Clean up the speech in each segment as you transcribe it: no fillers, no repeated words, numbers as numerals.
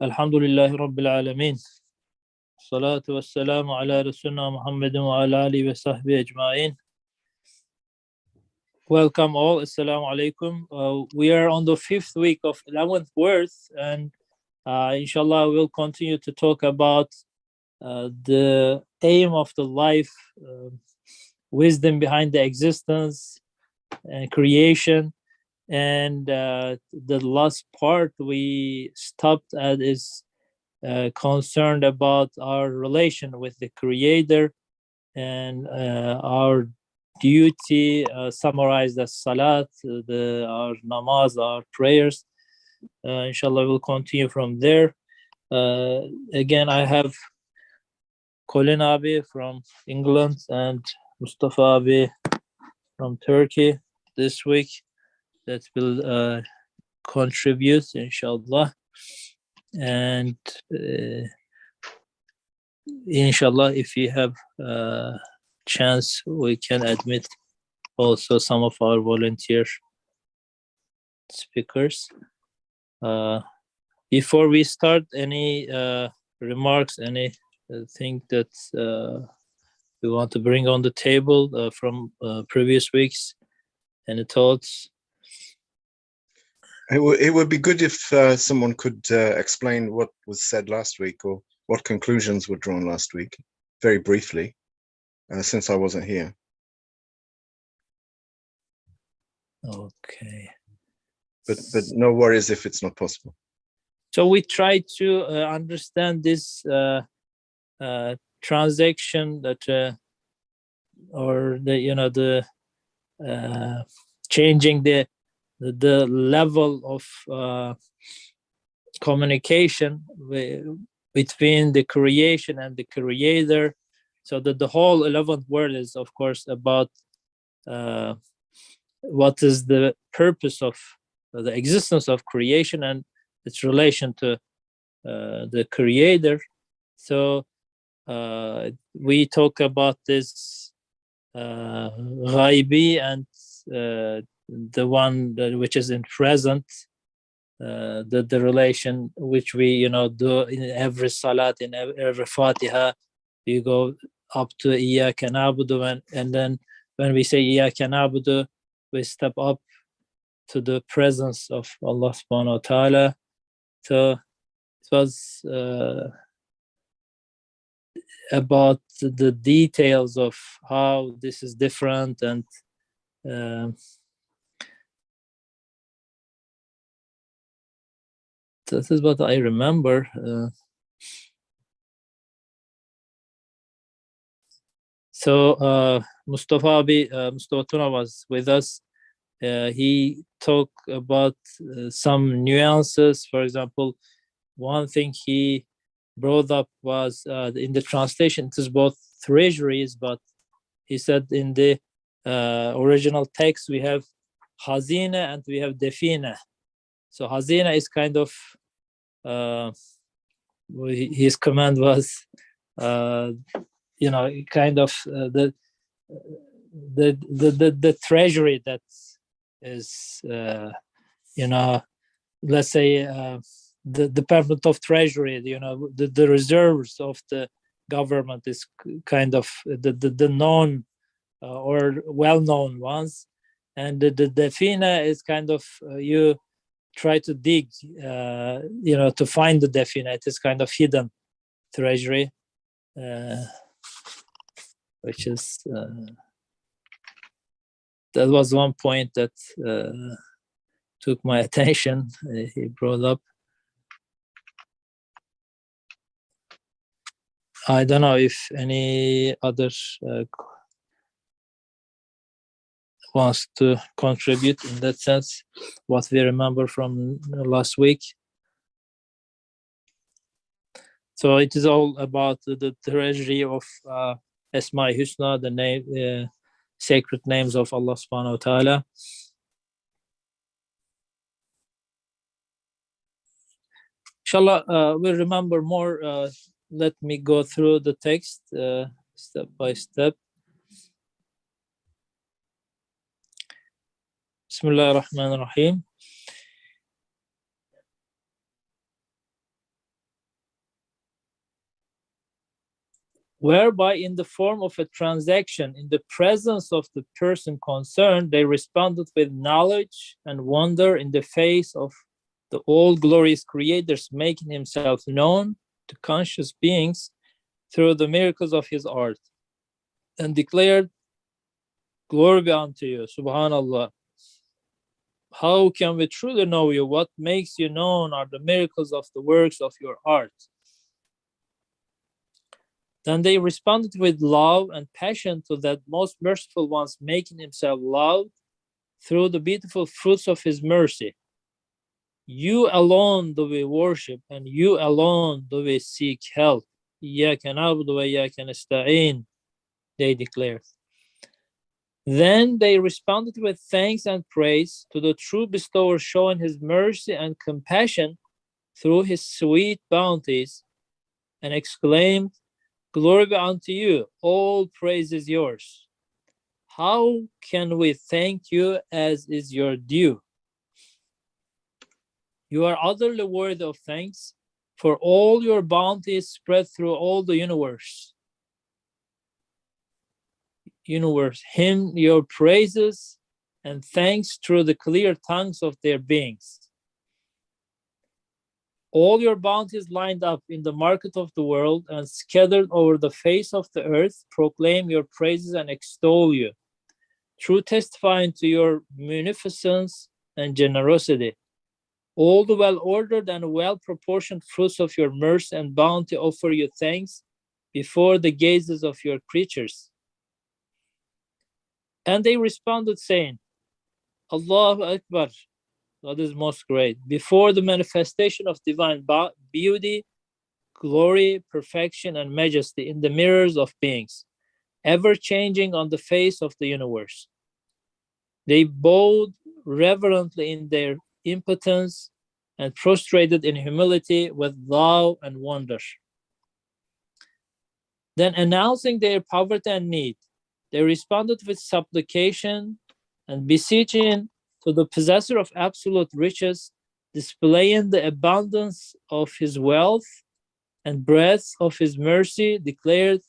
Alhamdulillahi Rabbil Alameen. Salatu wassalamu ala Rasulina Muhammadin wa ala alihi wa sahbihi ajma'in. Welcome all. Assalamu alaikum. We are on the 5th week of 11th words, and inshallah we'll continue to talk about the aim of the life, wisdom behind the existence and creation. And the last part we stopped at is concerned about our relation with the Creator and our duty, summarized as salat, our namaz, our prayers. Inshallah, we'll continue from there. Again, I have Colin Abi from England and Mustafa Abi from Turkey this week that will contribute, inshallah. And inshallah, if you have chance, we can admit also some of our volunteer speakers. Before we start, any remarks, anything that we want to bring on the table from previous weeks? Any thoughts? It would be good if someone could explain what was said last week or what conclusions were drawn last week, very briefly, since I wasn't here. Okay. But no worries if it's not possible. So we try to understand this transaction that, or the changing the level of communication between the creation and the Creator, so that the whole 11th word is, of course, about what is the purpose of the existence of creation and its relation to the Creator. So we talk about this ghaibi and the one which is in present, the relation which we do in every salat, in every Fatiha. You go up to Iyyaka na'budu, and then when we say Iyyaka na'budu, we step up to the presence of Allah subhanahu wa ta'ala. So it was about the details of how this is different, and this is what I remember. So Mustafa Tuna was with us. He talked about some nuances. For example, one thing he brought up was in the translation, it is both treasuries, but he said in the original text we have hazina and we have defina. So hazina is kind of his command was kind of the treasury that is let's say the Department of Treasury, the reserves of the government is kind of the known or well-known ones, and the defina is kind of you try to dig to find the defina. It is kind of hidden treasury, which is that was one point that took my attention. He brought up. I don't know if any others wants to contribute in that sense, what we remember from last week. So it is all about the treasury of Asma Husna, the name, sacred names of Allah subhanahu wa ta'ala. Inshallah, we'll remember more. Let me go through the text step by step. Bismillah ar-Rahman ar-Rahim. whereby in the form of a transaction in the presence of the person concerned, they responded with knowledge and wonder in the face of the all glorious creators, making himself known to conscious beings through the miracles of his art, and declared, glory be unto you, subhanallah. How can we truly know you? What makes you known are the miracles of the works of your art. Then they responded with love and passion to that most merciful one's making himself loved through the beautiful fruits of his mercy. You alone do we worship, and you alone do we seek help. إِيَّاكَ نَعْبُدُ وَإِيَّاكَ نَسْتَعِينُ, they declared. Then they responded with thanks and praise to the true bestower, showing his mercy and compassion through his sweet bounties, and exclaimed, glory be unto you, all praise is yours. How can we thank you as is your due? You are utterly worthy of thanks, for all your bounty is spread through all the universe. Hymn your praises and thanks through the clear tongues of their beings. All your bounties lined up in the market of the world and scattered over the face of the earth proclaim your praises and extol you, through testifying to your munificence and generosity. All the well-ordered and well-proportioned fruits of your mercy and bounty offer you thanks before the gazes of your creatures. And they responded, saying, Allahu Akbar, God is most great, before the manifestation of divine beauty, glory, perfection, and majesty in the mirrors of beings, ever changing on the face of the universe. They bowed reverently in their impotence and prostrated in humility with love and wonder. Then, announcing their poverty and need, they responded with supplication and beseeching to the possessor of absolute riches, displaying the abundance of his wealth and breadth of his mercy, declared,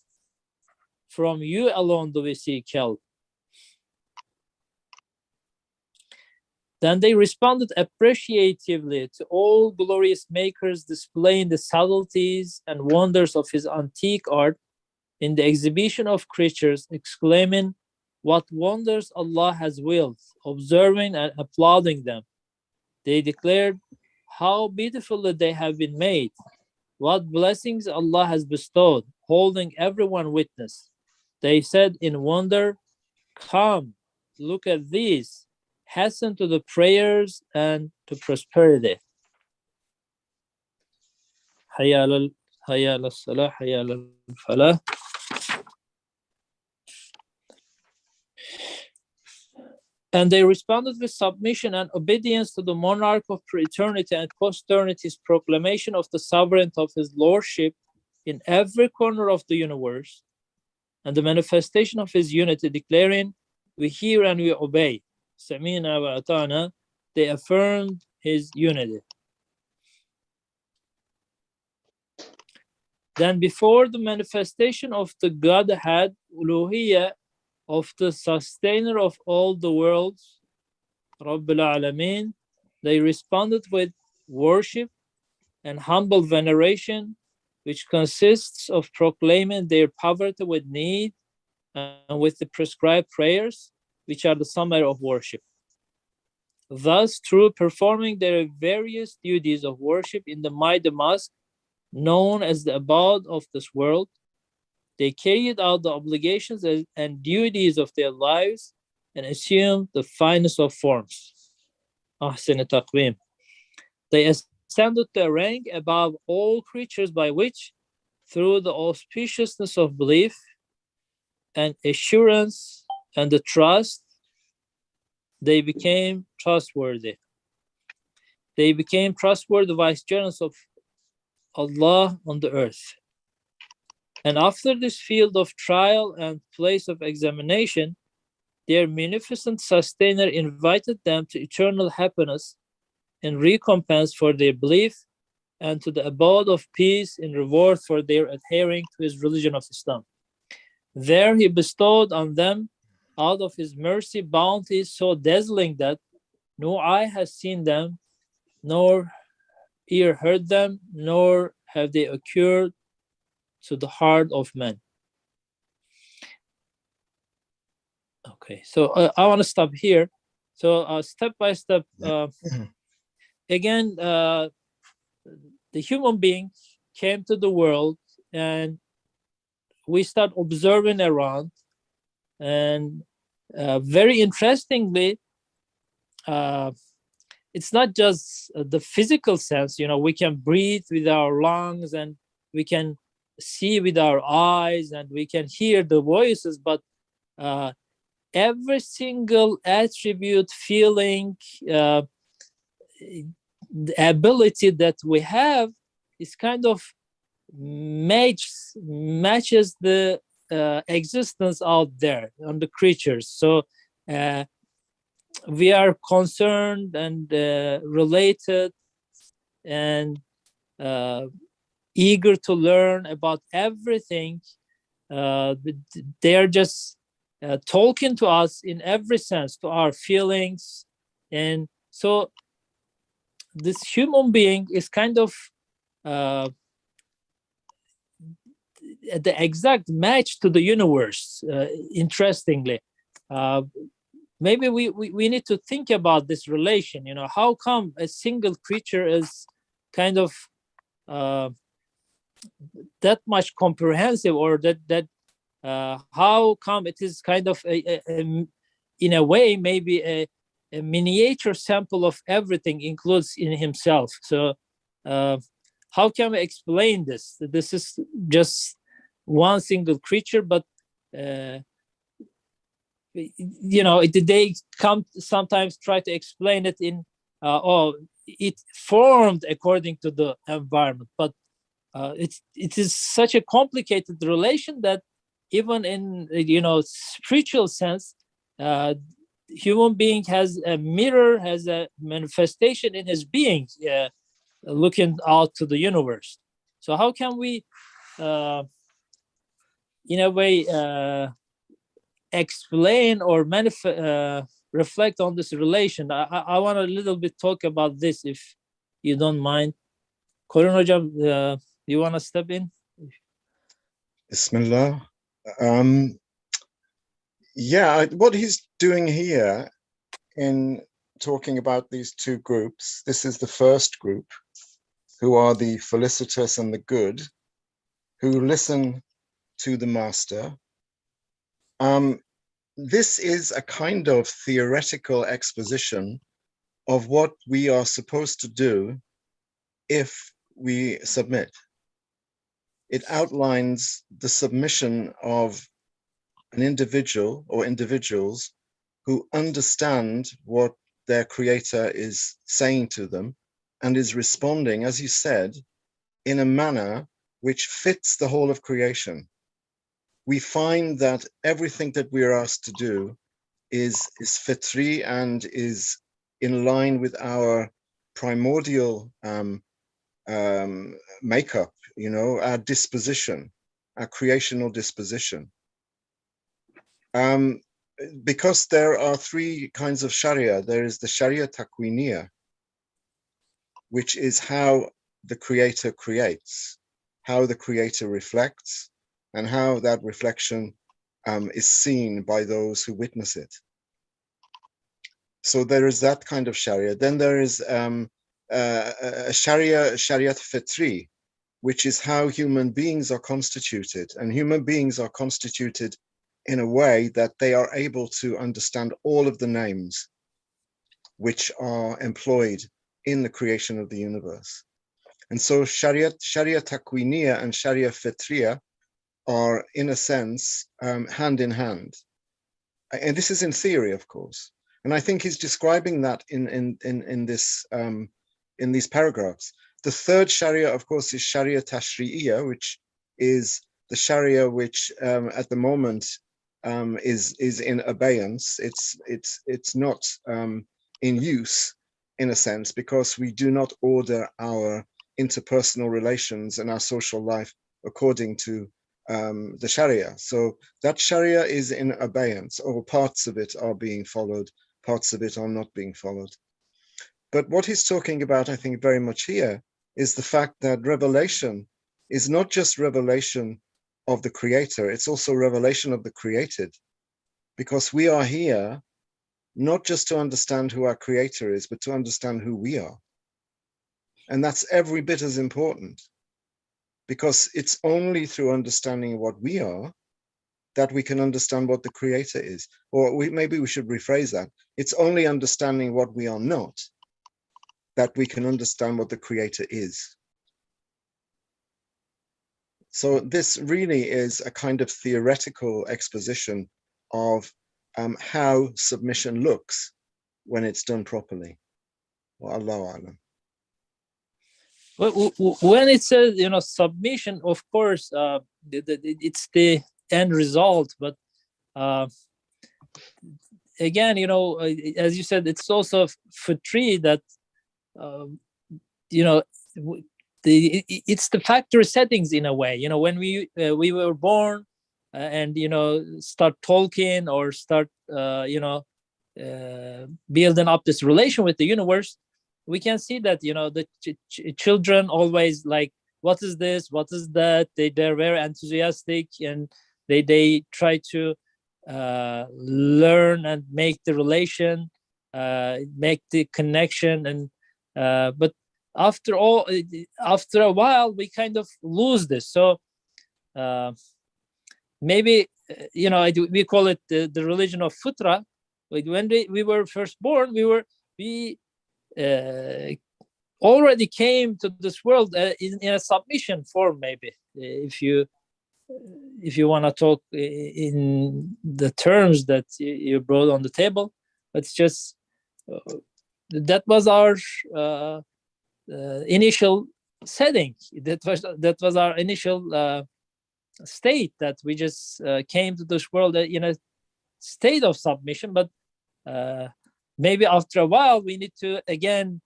from you alone do we seek help. Then they responded appreciatively to all glorious makers, displaying the subtleties and wonders of his antique art in the exhibition of creatures, exclaiming, what wonders Allah has willed, observing and applauding them. They declared, how beautifully they have been made, what blessings Allah has bestowed, holding everyone witness. They said in wonder, come, look at these, hasten to the prayers and to prosperity. Hayya ala salah, hayya ala falah. And they responded with submission and obedience to the monarch of eternity and posternity's proclamation of the sovereignty of his lordship in every corner of the universe, and the manifestation of his unity, declaring, we hear and we obey. Samina wa atana, they affirmed his unity. Then before the manifestation of the Godhead, uluhiyya, of the sustainer of all the worlds, Rabbil Alameen, they responded with worship and humble veneration, which consists of proclaiming their poverty with need and with the prescribed prayers, which are the summary of worship. Thus, through performing their various duties of worship in the mighty mosque, known as the abode of this world, they carried out the obligations and duties of their lives and assumed the finest of forms. Ahsan taqweem. They ascended the rank above all creatures by which, through the auspiciousness of belief and assurance and the trust, they became trustworthy. They became trustworthy vicegerents of Allah on the earth. And after this field of trial and place of examination, their munificent sustainer invited them to eternal happiness in recompense for their belief and to the abode of peace in reward for their adhering to his religion of Islam. There he bestowed on them out of his mercy bounties so dazzling that no eye has seen them, nor ear heard them, nor have they occurred to the heart of man. Okay, so I want to stop here. So step by step, again, the human being came to the world, and we start observing around, and very interestingly, it's not just the physical sense. We can breathe with our lungs, and we can see with our eyes, and we can hear the voices, but every single attribute, feeling, the ability that we have is kind of matches the existence out there on the creatures. So we are concerned and related and eager to learn about everything. They are just talking to us in every sense, to our feelings. And so this human being is kind of the exact match to the universe, interestingly. Maybe we need to think about this relation. How come a single creature is kind of that much comprehensive, or that how come it is kind of in a way maybe a miniature sample of everything includes in himself. So how can we explain this? This is just one single creature, but they come sometimes try to explain it in it formed according to the environment, but it is such a complicated relation that even in spiritual sense, human being has a mirror, has a manifestation in his being, looking out to the universe. So how can we in a way explain or reflect on this relation? I want a little bit talk about this, if you don't mind. Korun hocam, you want to step in? Bismillah. Yeah, what he's doing here in talking about these two groups, this is the first group, who are the felicitous and the good, who listen to the master. This is a kind of theoretical exposition of what we are supposed to do if we submit. It outlines the submission of an individual or individuals who understand what their creator is saying to them and is responding, as you said, in a manner which fits the whole of creation. We find that everything that we are asked to do is fitri and is in line with our primordial makeup, our disposition, our creational disposition. Because there are three kinds of Sharia. There is the Sharia takwiniya, which is how the creator creates, how the creator reflects, and how that reflection is seen by those who witness it. So there is that kind of Sharia. Then there is a Shariat Fitri, which is how human beings are constituted. And human beings are constituted in a way that they are able to understand all of the names which are employed in the creation of the universe. And so Sharia Takwiniya and Sharia Fitriya are, in a sense, hand in hand. And this is in theory, of course. And I think he's describing that in these paragraphs. The third Sharia, of course, is Sharia Tashri'iyya, which is the Sharia which at the moment is in abeyance. It's not in use, in a sense, because we do not order our interpersonal relations and our social life according to the Sharia. So that Sharia is in abeyance, or parts of it are being followed, parts of it are not being followed. But what he's talking about, I think, very much here is the fact that revelation is not just revelation of the creator, it's also revelation of the created, because we are here not just to understand who our creator is, but to understand who we are. And that's every bit as important, because it's only through understanding what we are that we can understand what the creator is. Or maybe we should rephrase that. It's only understanding what we are not that we can understand what the creator is. So this really is a kind of theoretical exposition of how submission looks when it's done properly. Well, Allahu A'lam. When it says, submission, of course, it's the end result. But again, as you said, it's also fitri that, it's the factory settings in a way. When we were born and start talking or start building up this relation with the universe, we can see that the children always like, what is this, what is that? They're very enthusiastic, and they try to learn and make the relation, make the connection, and but after a while we kind of lose this. So maybe we call it the religion of futra. Like when we were first born, we already came to this world in a submission form. Maybe if you want to talk in the terms that you brought on the table, it's just that was our initial setting. That was our initial state, that we just came to this world in a state of submission. But maybe after a while we need to again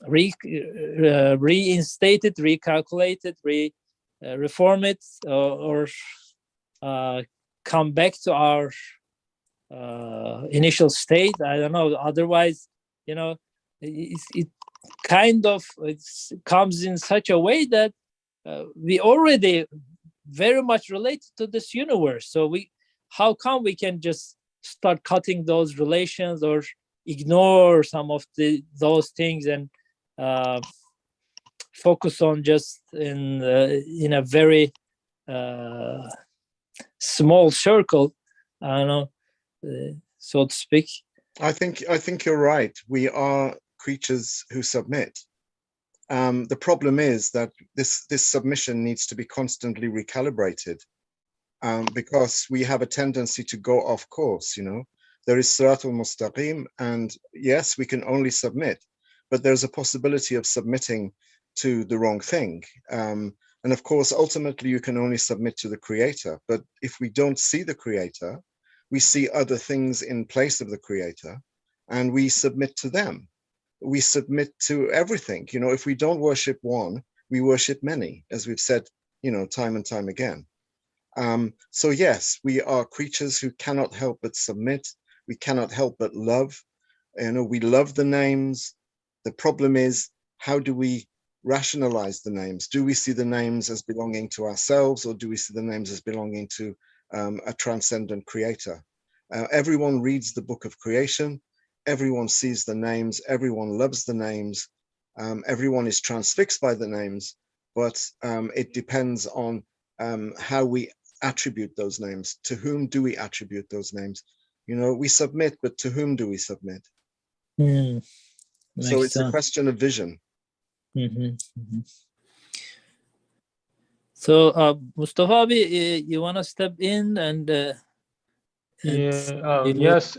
reinstate it, recalculate it, reform it, or come back to our initial state. I don't know. Otherwise, it kind of comes in such a way that we already very much related to this universe. So how come we can just start cutting those relations or ignore some of those things and focus on just in a very small circle, I don't know, so to speak. I think you're right. We are creatures who submit. The problem is that this submission needs to be constantly recalibrated, because we have a tendency to go off course. There is Siratul Mustaqim, and yes, we can only submit, but there's a possibility of submitting to the wrong thing. And of course, ultimately, you can only submit to the creator. But if we don't see the creator, we see other things in place of the creator, and we submit to them. We submit to everything. If we don't worship one, we worship many, as we've said, time and time again. So yes, we are creatures who cannot help but submit. We cannot help but love. We love the names. The problem is, how do we rationalize the names? Do we see the names as belonging to ourselves, or do we see the names as belonging to a transcendent creator? Everyone reads the book of creation. Everyone sees the names. Everyone loves the names. Everyone is transfixed by the names, but it depends on how we attribute those names. To whom do we attribute those names? We submit, but to whom do we submit? So it's a question of vision. So Mustafa, you want to step in and yes,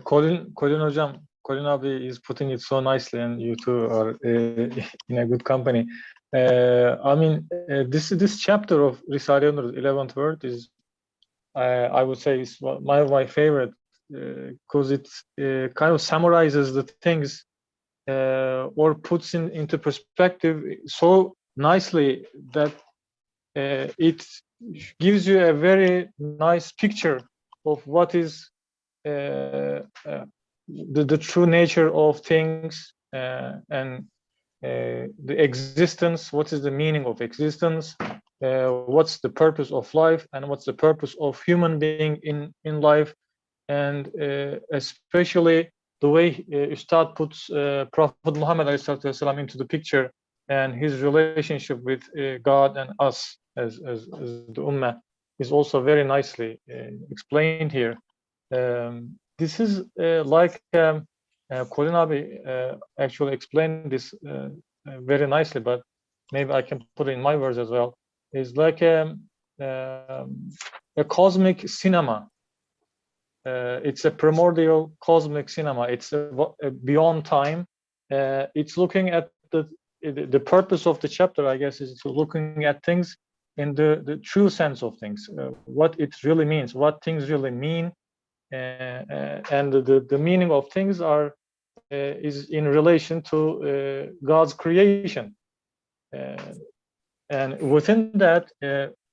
Colin Hocam, Colin Abi is putting it so nicely, and you two are in a good company. This chapter of Risale-i Nur's 11th word is, I would say, is my favorite, because it kind of summarizes the things or puts into perspective so nicely that it gives you a very nice picture of what is the true nature of things, and the existence. What is the meaning of existence? What's the purpose of life, and what's the purpose of human being in life? And especially the way Ustad puts Prophet Muhammad والسلام, into the picture, and his relationship with God and us as the Ummah is also very nicely explained here. This is like Colin Abi actually explained this very nicely, but maybe I can put it in my words as well. It's like a cosmic cinema. It's a primordial cosmic cinema. It's beyond time. It's looking at the purpose of the chapter, I guess, is looking at things in the true sense of things, what it really means, what things really mean, and the meaning of things is in relation to God's creation, and within that.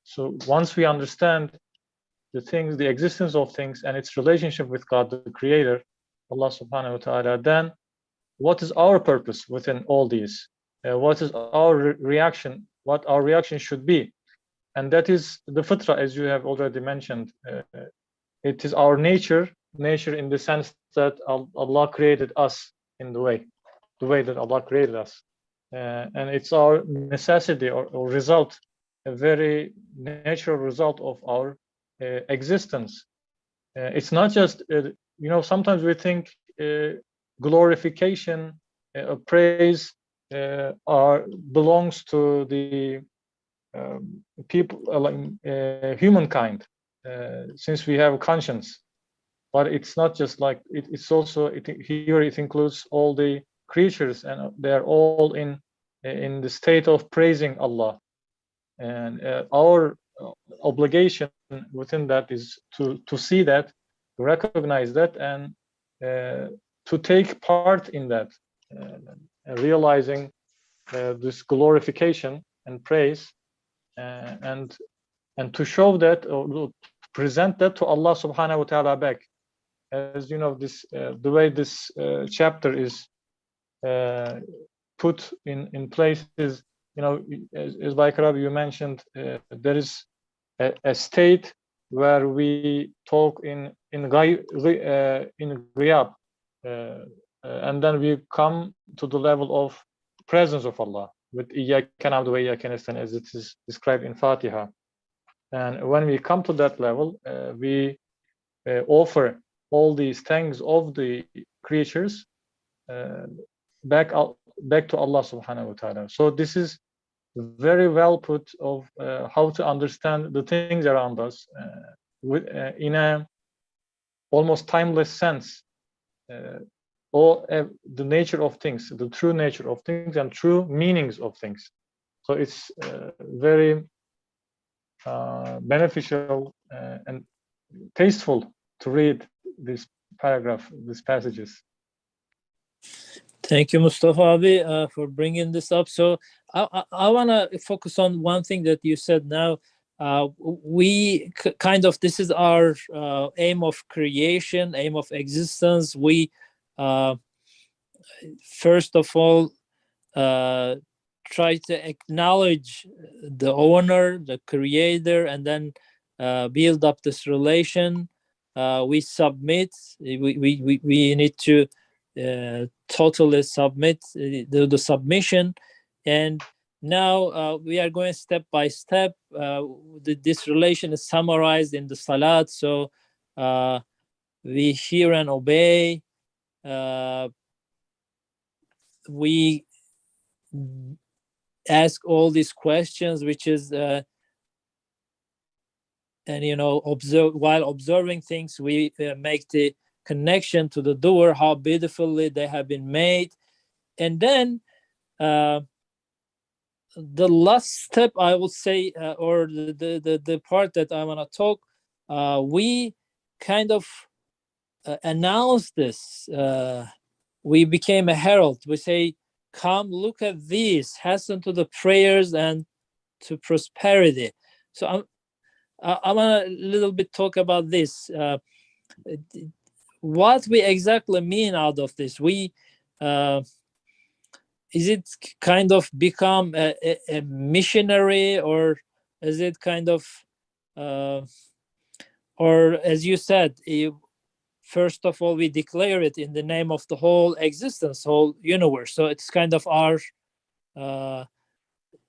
So once we understand the things, the existence of things, and its relationship with God, the Creator, Allah Subhanahu wa Taala, then what is our purpose within all these? What is our reaction? What our reaction should be? And that is the fitra, as you have already mentioned. It is our nature in the sense that Allah created us in the way that Allah created us, and it's our necessity or result, a very natural result of our existence. It's not just sometimes we think glorification, praise belongs to the people, like humankind, since we have a conscience. But it's not just like it's also here it includes all the creatures, and they're all in the state of praising Allah. And our obligation within that is to see that, to recognize that, and to take part in that, realizing this glorification and praise, and to show that, or present that to Allah Subhanahu wa Taala back. As you know, this the way this chapter is put in place is, as Baykar, you mentioned, there is a state where we talk in Ghiyab, and then we come to the level of presence of Allah with Iyyaka na'budu wa iyyaka nasta'in, as it is described in Fatiha. And when we come to that level, we offer all these thanks of the creatures back to Allah Subhanahu wa Taala. So this is very well put of how to understand the things around us in a almost timeless sense, or the nature of things, the true nature of things, and true meanings of things. So it's very beneficial and tasteful to read this paragraph, these passages. Thank you, Mustafa Abi, for bringing this up. So I want to focus on one thing that you said now. We kind of, this is our aim of creation, aim of existence. We first of all try to acknowledge the owner, the creator, and then build up this relation. We submit. We need to totally submit, the submission. And now we are going step by step. This relation is summarized in the salat. So we hear and obey. We ask all these questions, which is and observe. While observing things, we make the connection to the doer, how beautifully they have been made. And then the last step, I would say, or the part that I want to talk, we kind of announce this we became a herald. We say, come look at this, hasten to the prayers and to prosperity. So I want a little bit talk about this. What we exactly mean out of this? Is it kind of become a missionary, or is it kind of, or as you said, first of all, we declare it in the name of the whole existence, whole universe. So it's kind of our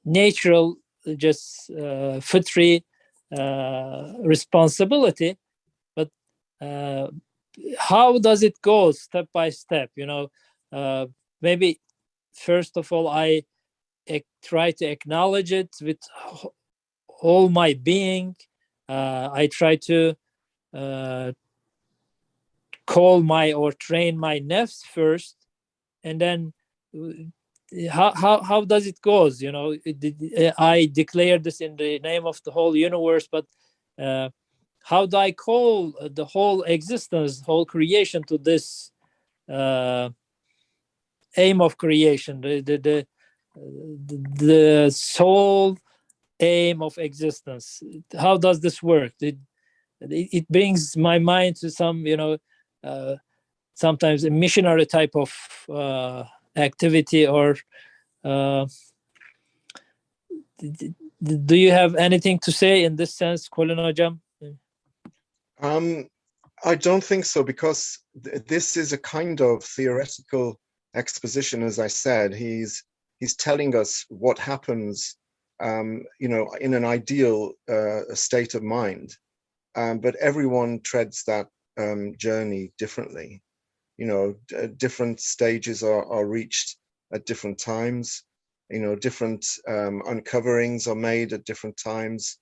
natural, just fitri responsibility. But how does it go step by step? Maybe first of all, I try to acknowledge it with all my being. I try to call my or train my nafs first, and then how does it goes? I declare this in the name of the whole universe, but how do I call the whole existence, whole creation to this aim of creation, the sole aim of existence? How does this work? It brings my mind to some, sometimes a missionary type of activity, or do you have anything to say in this sense, Colin Hocam? I don't think so, because this is a kind of theoretical exposition. As I said, he's telling us what happens, in an ideal state of mind, but everyone treads that journey differently. Different stages are reached at different times. Different uncoverings are made at different times.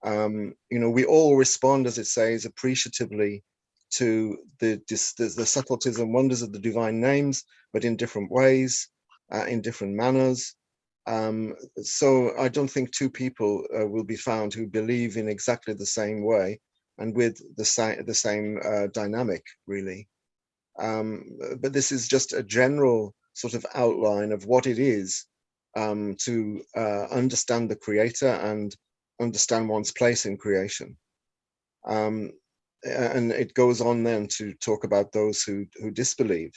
We all respond, as it says, appreciatively to the subtleties and wonders of the divine names, but in different ways, in different manners. So I don't think two people will be found who believe in exactly the same way and with the same dynamic, really. But this is just a general sort of outline of what it is to understand the Creator and understand one's place in creation. And it goes on then to talk about those who disbelieve.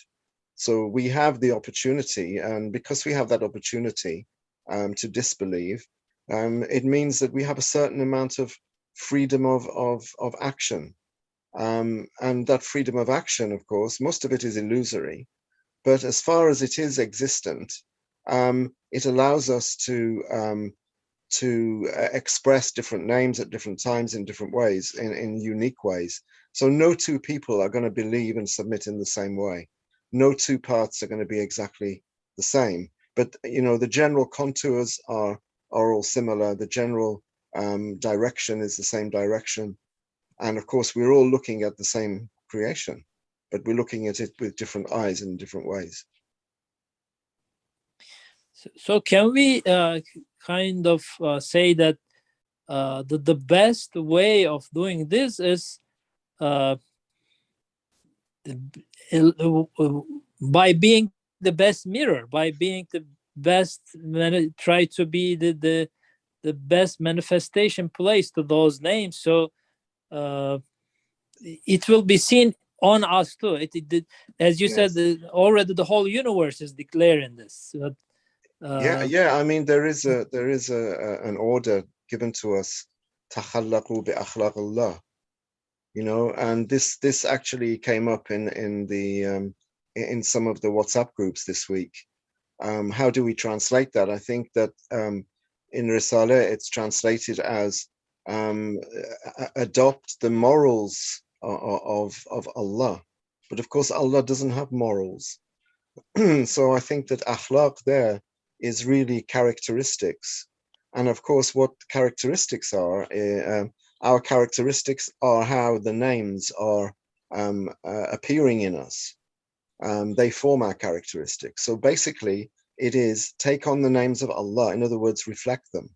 So we have the opportunity, and because we have that opportunity to disbelieve, it means that we have a certain amount of freedom of action. And that freedom of action, of course, most of it is illusory, but as far as it is existent, it allows us to express different names at different times in different ways, in unique ways. So no two people are going to believe and submit in the same way. No two paths are going to be exactly the same. But the general contours are all similar. The general direction is the same direction. And of course, we're all looking at the same creation, but we're looking at it with different eyes in different ways. So can we kind of say that the best way of doing this is by being the best mirror, by being the best, try to be the best manifestation place to those names, so it will be seen on us too. As you said, already the whole universe is declaring this. Yeah. I mean, there is an order given to us, takhallaqu bi akhlaq Allah. And this actually came up in some of the WhatsApp groups this week. How do we translate that? I think that in Risale it's translated as adopt the morals of Allah. But of course, Allah doesn't have morals. So I think that akhlaq there is really characteristics. And of course, what characteristics are, our characteristics are how the names are appearing in us. They form our characteristics. So basically, it is take on the names of Allah, in other words, reflect them.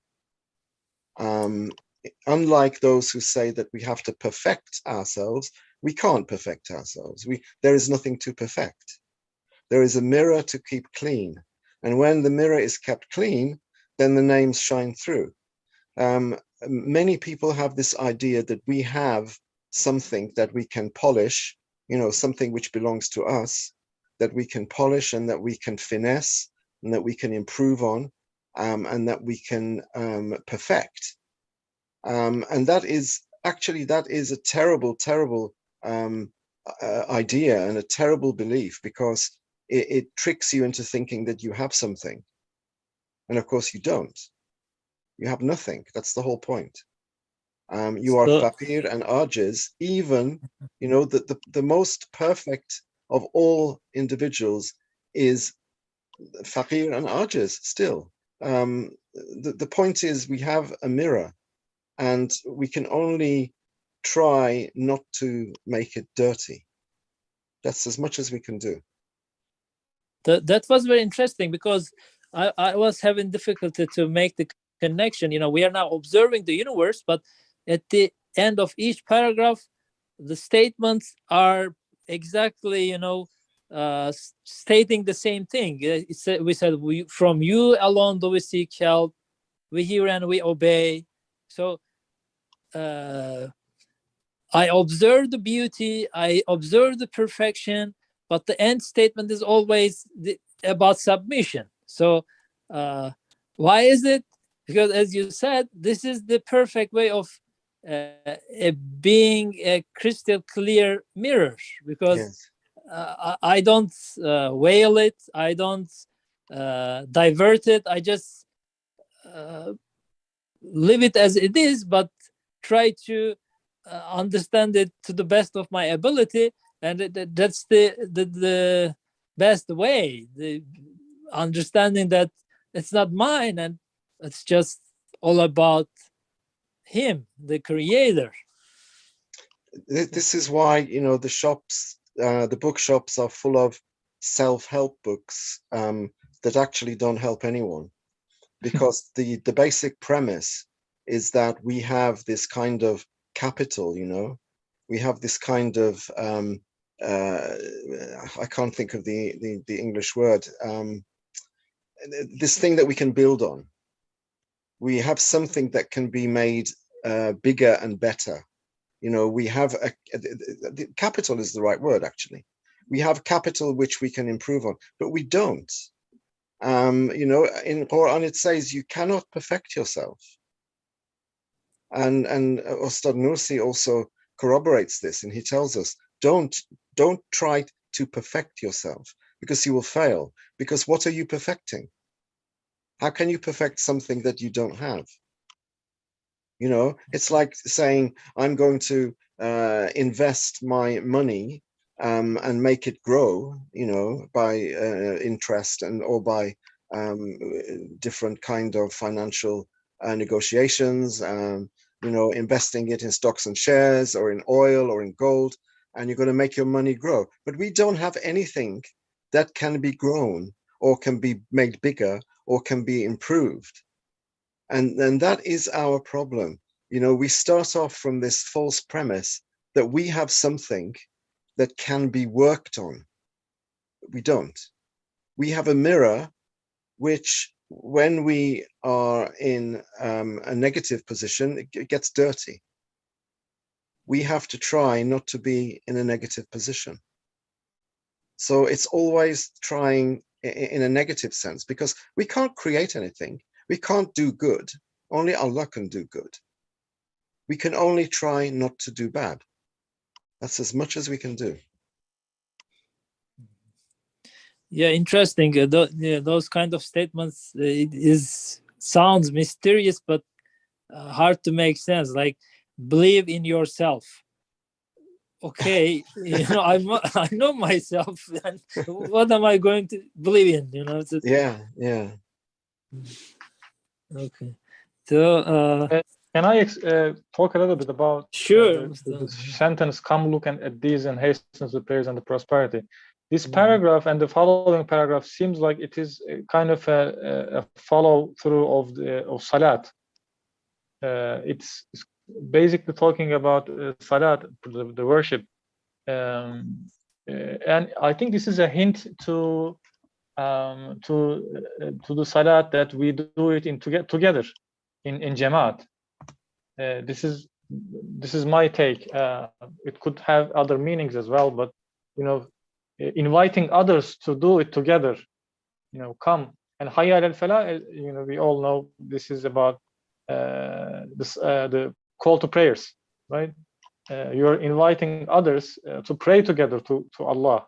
Unlike those who say that we have to perfect ourselves, we can't perfect ourselves. There is nothing to perfect. There is a mirror to keep clean. And when the mirror is kept clean, then the names shine through. Many people have this idea that we have something that we can polish, something which belongs to us, that we can polish and that we can finesse and that we can improve on, and that we can perfect. And that is a terrible, terrible idea and a terrible belief, because it tricks you into thinking that you have something. And of course you don't. You have nothing. That's the whole point. You are faqir and ajiz, even, the most perfect of all individuals is faqir and ajiz still. The point is, we have a mirror, and we can only try not to make it dirty. That's as much as we can do. That was very interesting, because I was having difficulty to make the connection. We are now observing the universe, but at the end of each paragraph, the statements are exactly, stating the same thing. We said, from you alone do we seek help, we hear and we obey. So I observe the beauty, I observe the perfection, but the end statement is always about submission. So why is it? Because, as you said, this is the perfect way of being a crystal clear mirror, because Yes. I don't veil it, I don't divert it, I just leave it as it is, but try to understand it to the best of my ability. And that's the best way, the understanding that it's not mine, and it's just all about him, the creator. This is why, the shops, the bookshops are full of self-help books that actually don't help anyone, because the basic premise is that we have this kind of capital, we have this kind of I can't think of the English word, this thing that we can build on. We have something that can be made bigger and better. We have capital is the right word, actually. We have capital which we can improve on, but we don't. In Quran it says you cannot perfect yourself. And Ustad Nursi also corroborates this, and he tells us, don't try to perfect yourself, because you will fail. Because what are you perfecting? How can you perfect something that you don't have? It's like saying, I'm going to invest my money and make it grow, by interest or by different kind of financial negotiations, investing it in stocks and shares or in oil or in gold, and you're going to make your money grow. But we don't have anything that can be grown or can be made bigger or can be improved. And that is our problem. We start off from this false premise that we have something that can be worked on. We don't. We have a mirror, which when we are in a negative position, it gets dirty. We have to try not to be in a negative position. So it's always trying in a negative sense, because we can't create anything. We can't do good. Only Allah can do good. We can only try not to do bad. That's as much as we can do. Yeah, interesting. Those kind of statements, sounds mysterious, but hard to make sense. Like, believe in yourself. Okay, I know myself, and what am I going to believe in? Yeah. Okay. So can I talk a little bit about sure, the sentence, come look at these and hasten the prayers and the prosperity. This paragraph and the following paragraph seems like it is kind of a follow through of salat. It's basically talking about salat, the worship. and I think this is a hint to the salat that we do it together in Jamaat. This is my take. It could have other meanings as well, but inviting others to do it together, come. And Hayya al Falah, we all know this is about the call to prayers, right? You're inviting others to pray together to Allah.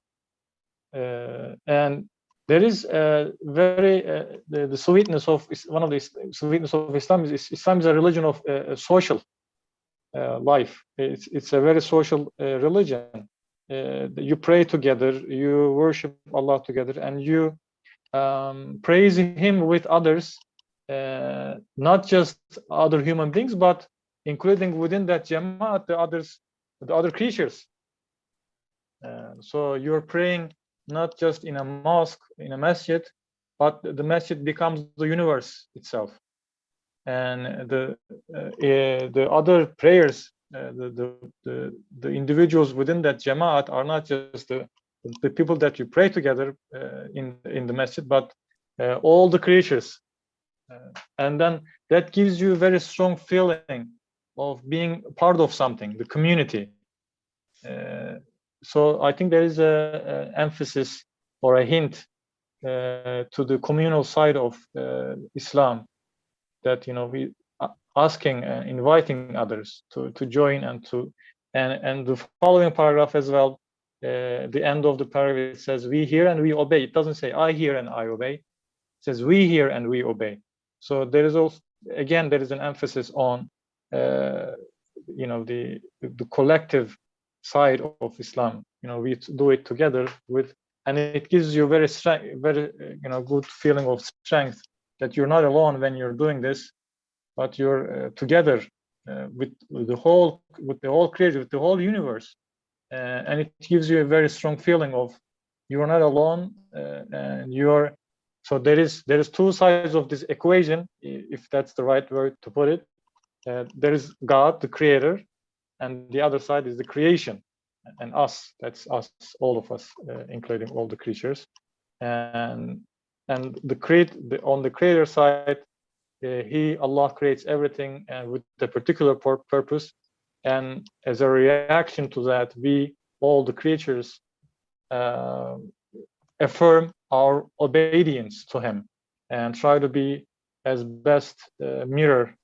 And there is very the sweetness of one of the sweetness of Islam is Islam is a religion of social life. It's a very social religion. You pray together, you worship Allah together, and you praise Him with others, not just other human beings, but including within that Jamaat the other creatures. So you're praying not just in a mosque, in a masjid, but the masjid becomes the universe itself. And the other prayers, the individuals within that Jamaat are not just the people that you pray together in the masjid, but all the creatures. And then that gives you a very strong feeling of being part of something, the community. So I think there is a emphasis or a hint to the communal side of Islam, that we asking and inviting others to join and the following paragraph as well. The end of the paragraph says, "We hear and we obey." It doesn't say "I hear and I obey." It says "We hear and we obey." So there is also, again, there is an emphasis on the collective side of Islam. We do it together and it gives you very good feeling of strength, that you're not alone when you're doing this, but you're together with the whole creation, with the whole universe, and it gives you a very strong feeling of you're not alone, and so there is two sides of this equation, if that's the right word to put it. There is God, the creator, and the other side is the creation, and us. That's us, all of us, including all the creatures. And on the creator side, Allah creates everything with a particular purpose, and as a reaction to that, we, all the creatures, affirm our obedience to Him and try to be as best mirror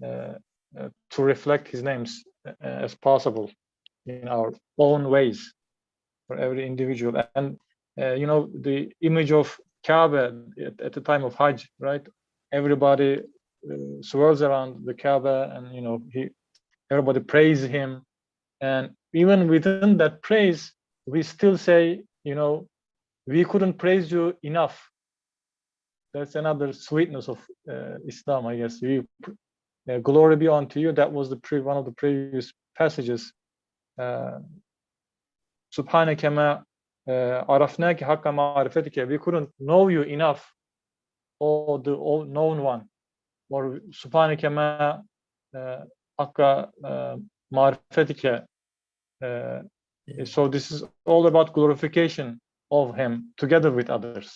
to reflect His names as possible in our own ways for every individual. And the image of Kaaba at the time of Hajj, right? Everybody swirls around the Kaaba, and everybody praises Him, and even within that praise, we still say, we couldn't praise you enough. That's another sweetness of Islam, I guess. Glory be unto you. That was one of the previous passages. Subhanaka ma arafnaka haqqa ma'rifatika. We couldn't know you enough, or the all-known one. Or Subhanaka ma haqqa ma'rifatika. So this is all about glorification of Him together with others,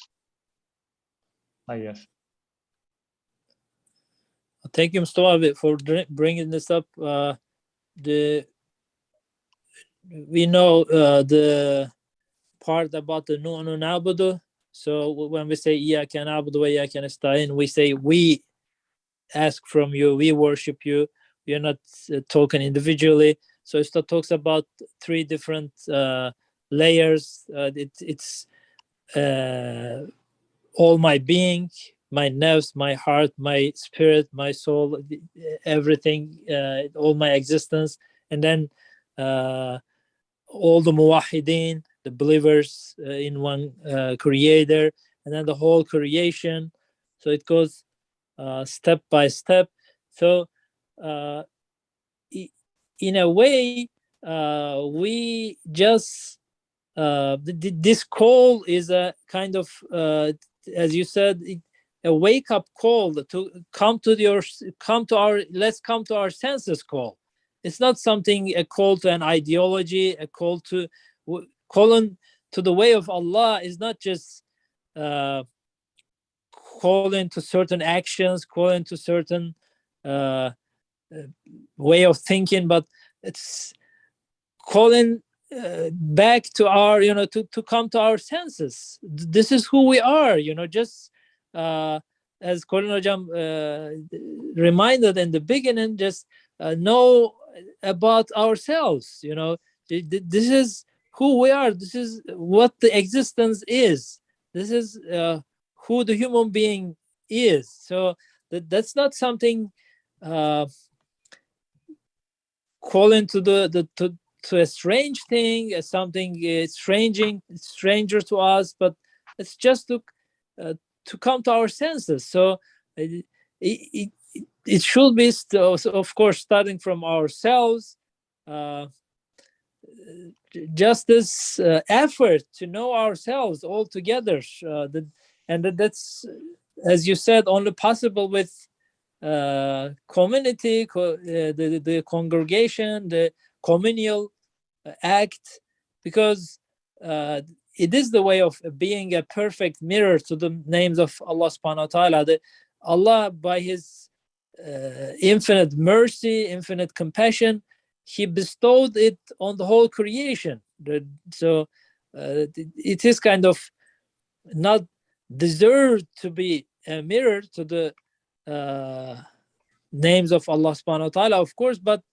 I guess. Thank you, Mustafa, for bringing this up. We know the part about the nu'nu na'budu. So when we say iyyaka na'budu wa iyyaka nasta'in, we say we ask from you, we worship you. We are not talking individually. So it talks about three different layers. It's all my being, my nafs, my heart, my spirit, my soul, everything, all my existence, and then all the muwahideen, the believers in one creator, and then the whole creation. So it goes step by step. So in a way, we just this call is a kind of as you said, a wake-up call to come to our senses call. It's not something, a call to an ideology, a call calling to the way of Allah is not just calling to certain actions, calling to certain way of thinking, but it's calling back to our, to come to our senses. This is who we are, just as Colin Hocam reminded in the beginning, just know about ourselves. This is who we are. This is what the existence is. This is who the human being is. So that's not something calling to a strange thing, as something stranger to us, but it's just to come to our senses. So it should be, of course, starting from ourselves. Just this effort to know ourselves all together, and that's, as you said, only possible with community, the congregation, the communal act, because it is the way of being a perfect mirror to the names of Allah subhanahu wa ta'ala. Allah, by his infinite mercy, infinite compassion, he bestowed it on the whole creation. So it is kind of not deserved to be a mirror to the names of Allah subhanahu wa ta'ala, of course, but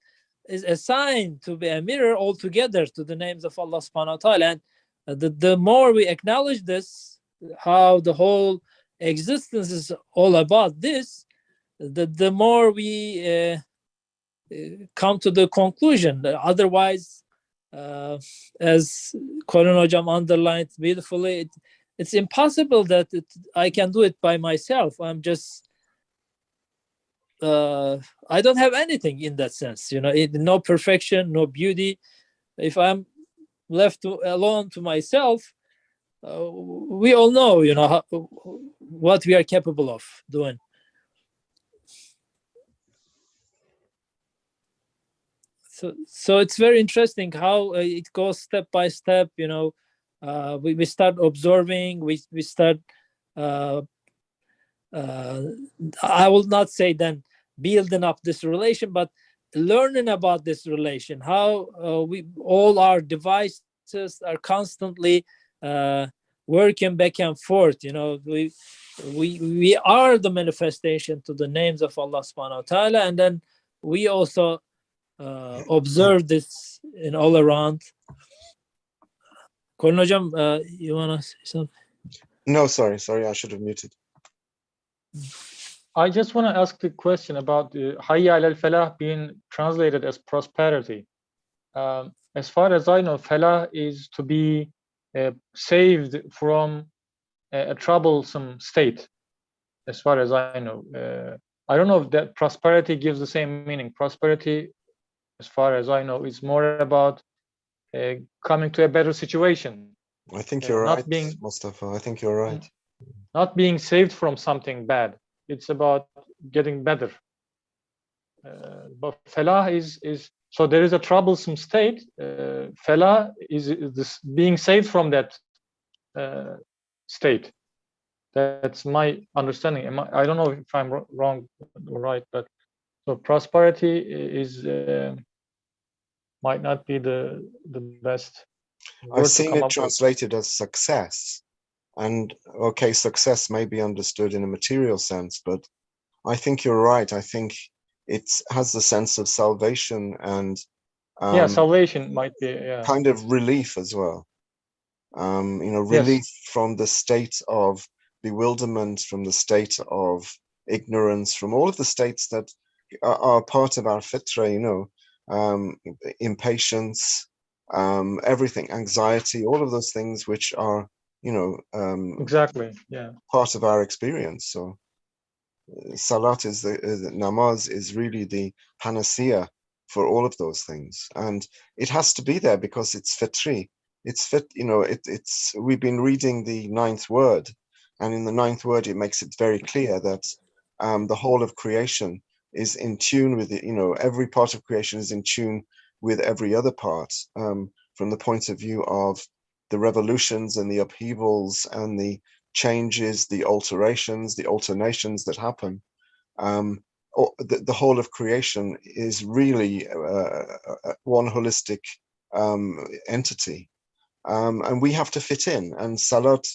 is assigned to be a mirror altogether to the names of Allah subhanahu wa ta'ala. And the more we acknowledge this, how the whole existence is all about this, the more we come to the conclusion. Otherwise, as Colin Hocam underlined beautifully, it's impossible that I can do it by myself. I'm just I don't have anything in that sense, no perfection, no beauty. If I'm left alone to myself, we all know, what we are capable of doing. So it's very interesting how it goes step by step. We start observing, we start. I will not say then building up this relation, but learning about this relation, how we all our devices are constantly working back and forth. We are the manifestation to the names of Allah subhanahu wa ta'ala, and then we also observe this in all around. Colin Hocam, you want to say something? No, sorry, I should have muted. I just want to ask the question about Hayya al Falah being translated as prosperity. As far as I know, Falah is to be saved from a troublesome state. As far as I know, I don't know if that prosperity gives the same meaning. Prosperity, as far as I know, is more about coming to a better situation. I think you're right, Mustafa. I think you're right. Not being saved from something bad. It's about getting better. But falah is so there is a troublesome state. Falah is this being saved from that state. That's my understanding. I don't know if I'm wrong or right, but so prosperity is might not be the best. I've seen it translated as success. And okay, success may be understood in a material sense, but I think you're right. I think it has the sense of salvation and salvation might be kind of relief as well. Relief from the state of bewilderment, from the state of ignorance, from all of the states that are part of our fitra, impatience, everything, anxiety, all of those things which are exactly part of our experience. So salat is the namaz is really the panacea for all of those things, and it has to be there because it's fitri. It's fit, it's we've been reading the ninth word, and in the ninth word it makes it very clear that the whole of creation is in tune with it. Every part of creation is in tune with every other part, from the point of view of the revolutions and the upheavals and the changes, the alterations, the alternations that happen. The whole of creation is really one holistic entity, and we have to fit in. And Salat,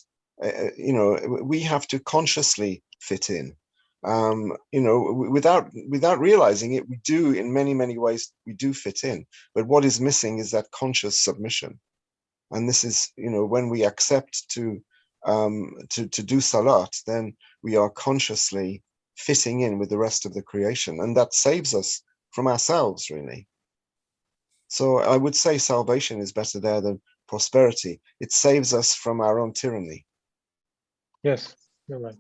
we have to consciously fit in. Without realizing it, we do in many ways. We do fit in, but what is missing is that conscious submission. And this is, when we accept to do Salat, then we are consciously fitting in with the rest of the creation, and that saves us from ourselves, really. So I would say salvation is better there than prosperity. It saves us from our own tyranny. Yes, you're right.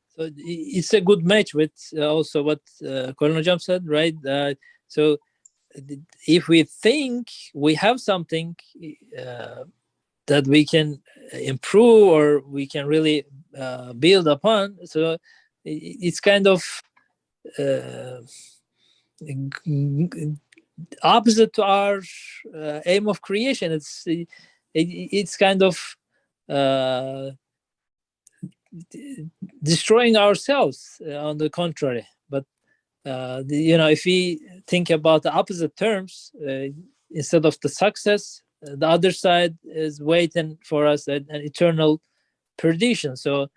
So it's a good match with also what Colonel Jam said, right? So if we think we have something that we can improve or we can really build upon, so it's kind of opposite to our aim of creation. It's kind of destroying ourselves, on the contrary. But if we think about the opposite terms, instead of the success, the other side is waiting for us an eternal perdition. So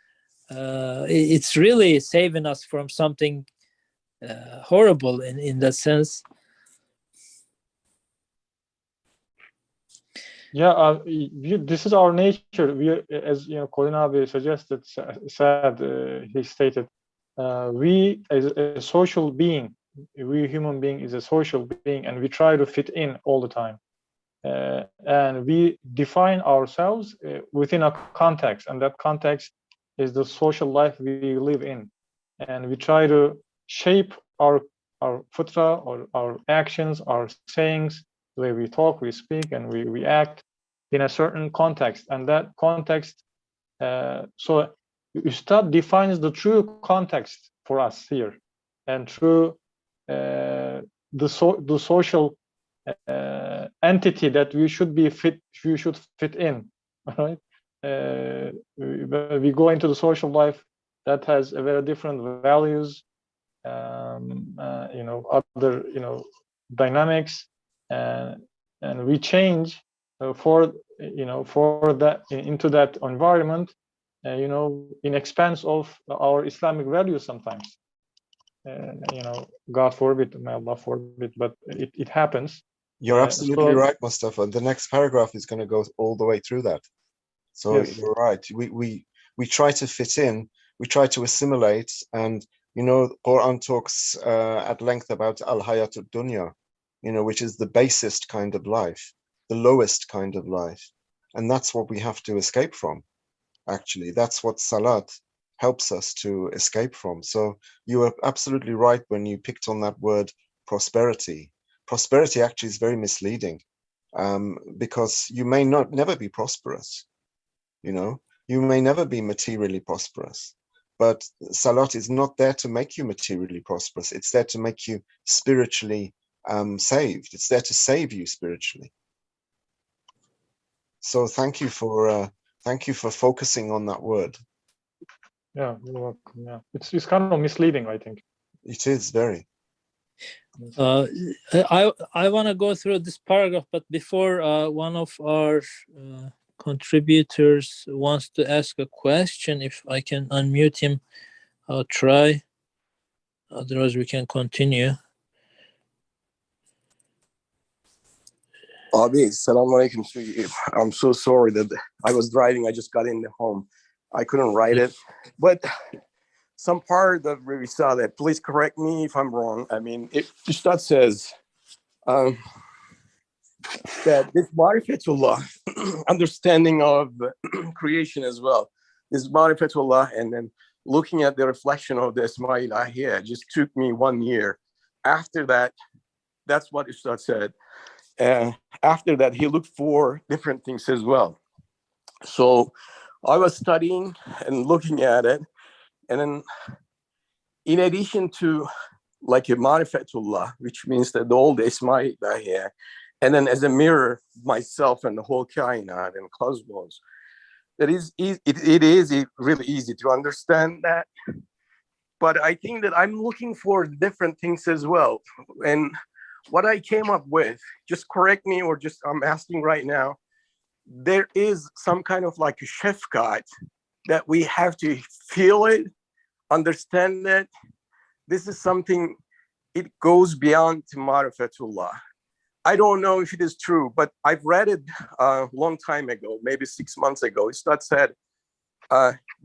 it's really saving us from something horrible in that sense. Yeah, this is our nature. We, as Colin Abi suggested, he stated, we as a social being, we human being is a social being, and we try to fit in all the time. And we define ourselves within a context, and that context is the social life we live in. And we try to shape our futra, or our actions, our sayings, the way we talk, we speak, and we act in a certain context. And that context, so Ustad defines the true context for us here, and through the social entity that we should fit in, right? We go into the social life that has a very different values, other dynamics, and we change for that into that environment, in expense of our Islamic values sometimes. God forbid, may Allah forbid, but it happens. You're absolutely right, Mustafa. The next paragraph is going to go all the way through that. So yes, you're right. We try to fit in, we try to assimilate, and Quran talks at length about al-hayatud dunya, which is the basest kind of life, the lowest kind of life, and that's what we have to escape from. Actually, that's what Salat helps us to escape from. So you are absolutely right when you picked on that word prosperity. Prosperity actually is very misleading, because you may never be prosperous. You may never be materially prosperous, but Salat is not there to make you materially prosperous. It's there to make you spiritually saved. It's there to save you spiritually. So thank you for focusing on that word. Yeah, you're welcome. Yeah, it's kind of misleading, I think. It is very. I want to go through this paragraph, but before, one of our contributors wants to ask a question. If I can unmute him, I'll try. Otherwise, we can continue. Abi, Assalamu alaikum. I'm so sorry that I was driving. I just got in the home. I couldn't write it, but some part of where we saw that, please correct me if I'm wrong. I mean, Ustad says that this Marifatullah, understanding of creation as well, this Marifatullah, and then looking at the reflection of the Ismail Ahiyah just took me 1 year. After that, that's what Ustad said. After that, he looked for different things as well. So I was studying and looking at it, and then in addition to like a Marifatullah, which means that all the Ismail here, and then as a mirror, myself and the whole kainat and cosmos. It is really easy to understand that. But I think that I'm looking for different things as well. And what I came up with, just correct me, or just I'm asking right now, there is some kind of like a shefkat that we have to feel it, understand it. This is something, it goes beyond Ma'rifatullah. I don't know if it is true, but I've read it a long time ago, maybe 6 months ago. It's not said,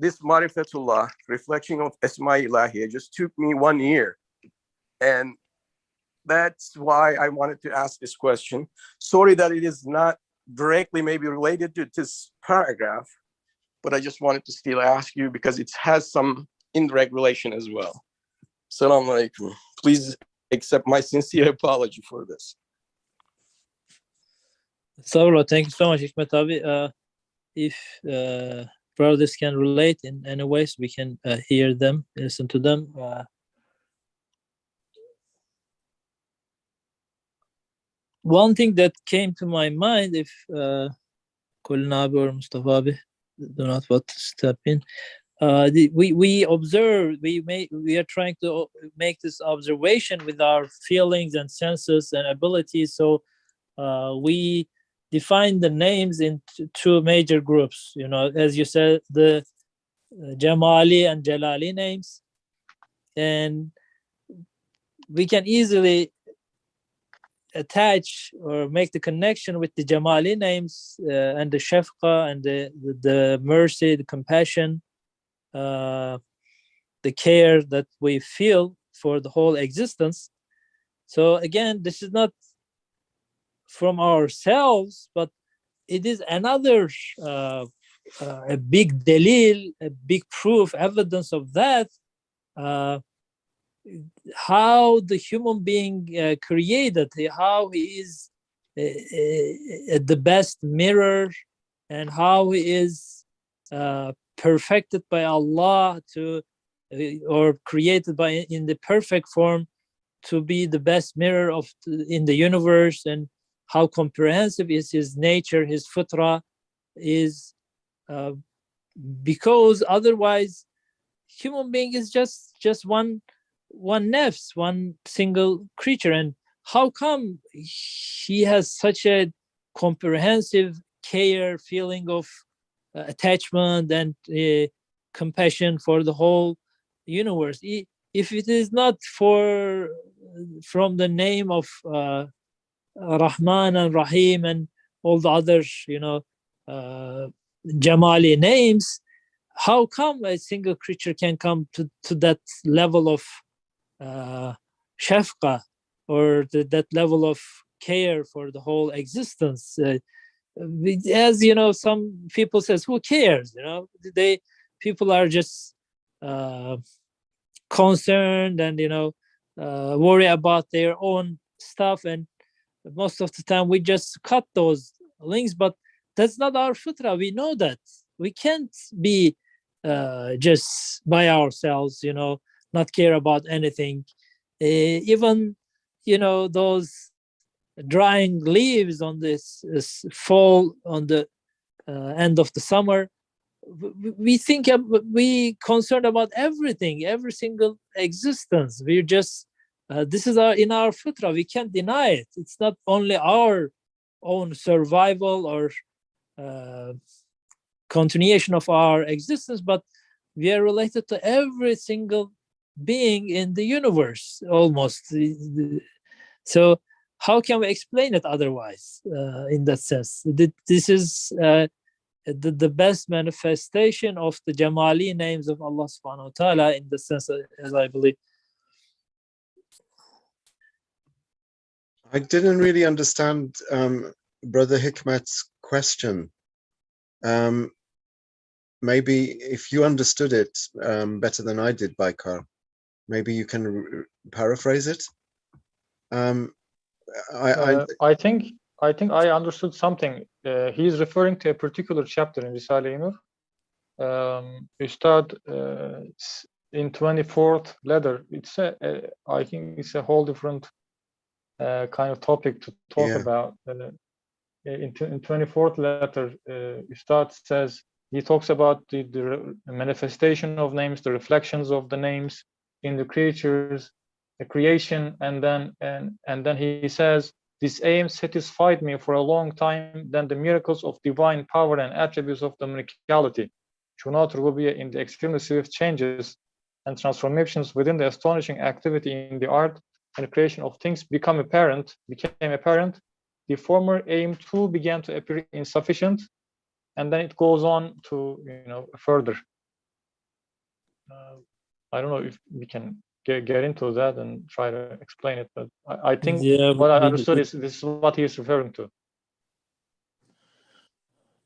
this Ma'rifatullah, reflection of Asma Ilahi, just took me 1 year. And that's why I wanted to ask this question. Sorry that it is not directly maybe related to this paragraph, but I just wanted to still ask you because it has some indirect relation as well. Assalamu alaikum. Please accept my sincere apology for this. So, thank you so much, Hikmet Abi. If brothers can relate in any ways, we can hear them, listen to them. One thing that came to my mind, if Colin Abi or Mustafa Abi do not want to step in, we observe, we are trying to make this observation with our feelings and senses and abilities. So we define the names into two major groups. You know, as you said, the Jamali and Jalali names, and we can easily attach or make the connection with the Jamali names and the Shafqa and the mercy, the compassion, the care that we feel for the whole existence. So again, this is not from ourselves, but it is another a big dalil, a big proof, evidence of that. How the human being created, how he is the best mirror, and how he is perfected by Allah to or created by in the perfect form to be the best mirror of in the universe, and how comprehensive is his nature, his fitrah is, because otherwise human being is just one nafs, one single creature. And how come he has such a comprehensive care, feeling of attachment and compassion for the whole universe? If it is not from the name of Rahman and Rahim and all the other, Jamali names, how come a single creature can come to that level of shafqa, or that level of care for the whole existence? As you know, some people says, who cares? People are just concerned and worry about their own stuff, and most of the time we just cut those links. But that's not our fitrah. We know that we can't be just by ourselves, not care about anything. Even those drying leaves on this fall, on the end of the summer, we concerned about everything, every single existence. We're just this is in our fitrah. We can't deny it. It's not only our own survival or continuation of our existence, but we are related to every single being in the universe almost. So how can we explain it otherwise, in that sense? This is the best manifestation of the Jamali names of Allah subhanahu wa ta'ala, in the sense, as I believe. I didn't really understand Brother Hikmat's question. Maybe if you understood it better than I did, Baikar, maybe you can paraphrase it. I think I understood something. He's referring to a particular chapter in Risale-i Nur. Ustad, in 24th letter, I think it's a whole different kind of topic to talk about. In 24th letter, Ustad says, he talks about the manifestation of names, the reflections of the names in the creatures, the creation, and then he says, this aim satisfied me for a long time. Then the miracles of divine power and attributes of the unicality, Shunat Rububiyyah, in the extremely swift changes and transformations within the astonishing activity in the art and creation of things became apparent. The former aim too began to appear insufficient, and then it goes on to further. I don't know if we can get into that and try to explain it, but I think what I understood is this is what he is referring to.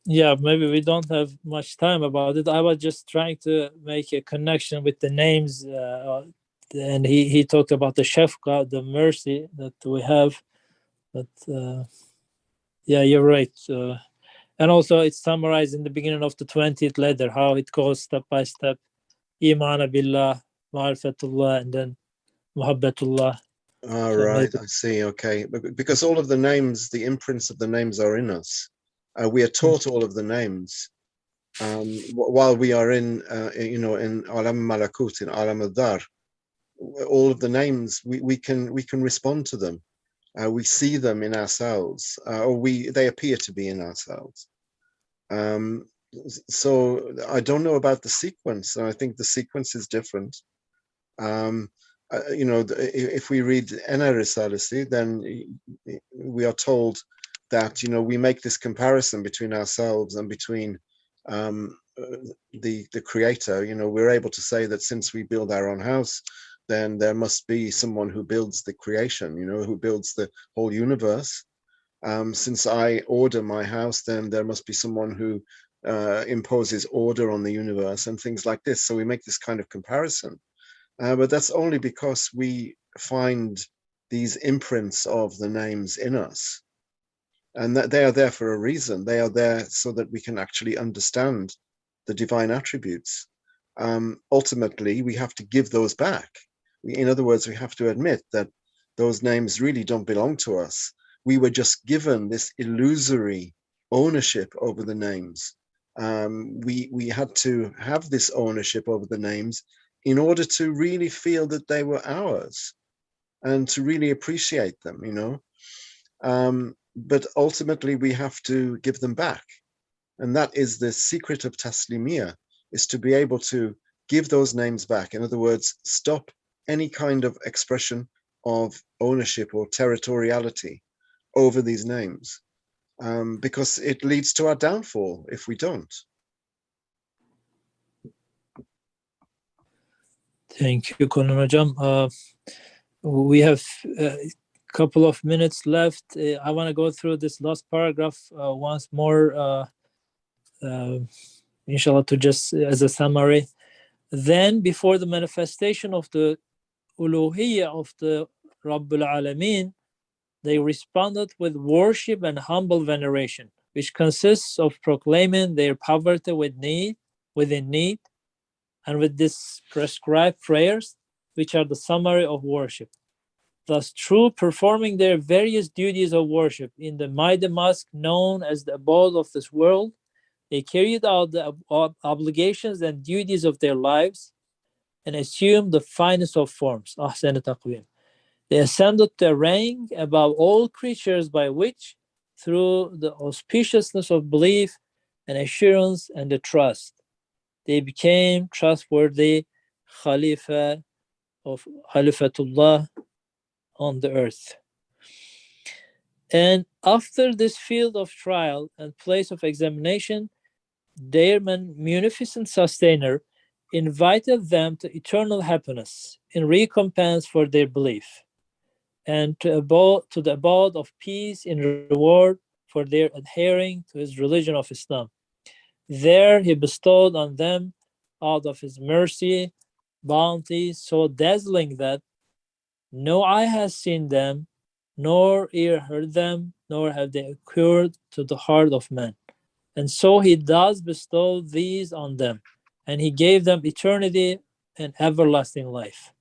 Yeah, maybe we don't have much time about it. I was just trying to make a connection with the names, and he talked about the shafqa, the mercy that we have. But yeah, you're right. And also it's summarized in the beginning of the 20th letter, how it goes step by step. Iman billah, ma'rifatullah, and then muhabbatullah. All right, I see. Okay, because all of the names, the imprints of the names are in us. We are taught all of the names while we are in alam malakut, in alam al-dar. All of the names we can respond to them. We see them in ourselves, or they appear to be in ourselves. So I don't know about the sequence. I think the sequence is different. If we read Ena Risalasi, then we are told that we make this comparison between ourselves and between the creator. We're able to say that since we build our own house, then there must be someone who builds the creation, who builds the whole universe. Since I order my house, then there must be someone who imposes order on the universe and things like this. So we make this kind of comparison. But that's only because we find these imprints of the names in us. And that they are there for a reason. They are there so that we can actually understand the divine attributes. Ultimately, we have to give those back. In other words, we have to admit that those names really don't belong to us. We were just given this illusory ownership over the names. We had to have this ownership over the names in order to really feel that they were ours and to really appreciate them, but ultimately we have to give them back. And that is the secret of taslimiyah, is to be able to give those names back. In other words, stop any kind of expression of ownership or territoriality over these names, because it leads to our downfall if we don't. Thank you, Konan Hocam. We have a couple of minutes left. I want to go through this last paragraph once more, inshallah, to just as a summary. Then, before the manifestation of the uluhiyyah of the Rabbul Alameen, they responded with worship and humble veneration, which consists of proclaiming their poverty within need, and with these prescribed prayers, which are the summary of worship. Thus, through performing their various duties of worship in the mighty mosque known as the abode of this world, they carried out the obligations and duties of their lives and assumed the finest of forms, ahsan taqweem. They ascended to rank above all creatures by which, through the auspiciousness of belief and assurance and the trust, they became trustworthy Khalifa of Khalifatullah on the earth. And after this field of trial and place of examination, their munificent sustainer invited them to eternal happiness in recompense for their belief, and to the abode of peace in reward for their adhering to his religion of Islam. There he bestowed on them, out of his mercy, bounty so dazzling that no eye has seen them, nor ear heard them, nor have they occurred to the heart of man. And so he does bestow these on them, and he gave them eternity and everlasting life.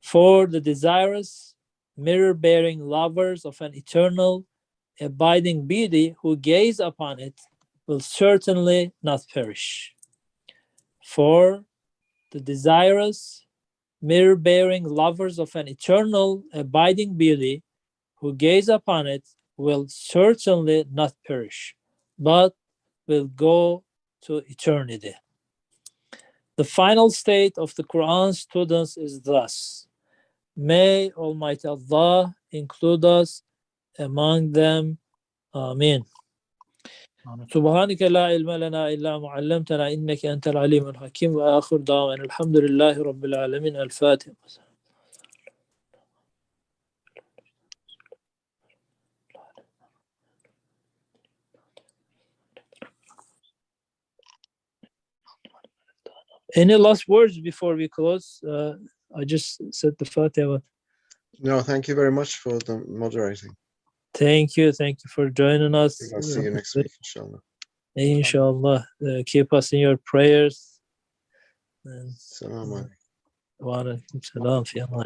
For the desirous, mirror-bearing lovers of an eternal, abiding beauty who gaze upon it will certainly not perish. For the desirous, mirror-bearing lovers of an eternal, abiding beauty who gaze upon it will certainly not perish, but will go to eternity. The final state of the Quran students is thus: may Almighty Allah include us among them. Amin. سبحانك لا علم لنا إلا ما علمتنا إنك أنت العليم الحكيم وآخر دعوانا الحمد لله رب العالمين. الفاتحة. Any last words before we close? I just said the Fatiha. No, thank you very much for the moderating. Thank you for joining us. I'll see you next week, inshallah. Inshallah. Keep us in your prayers. And Assalamu alaikum. wa alaikum salam fi aman.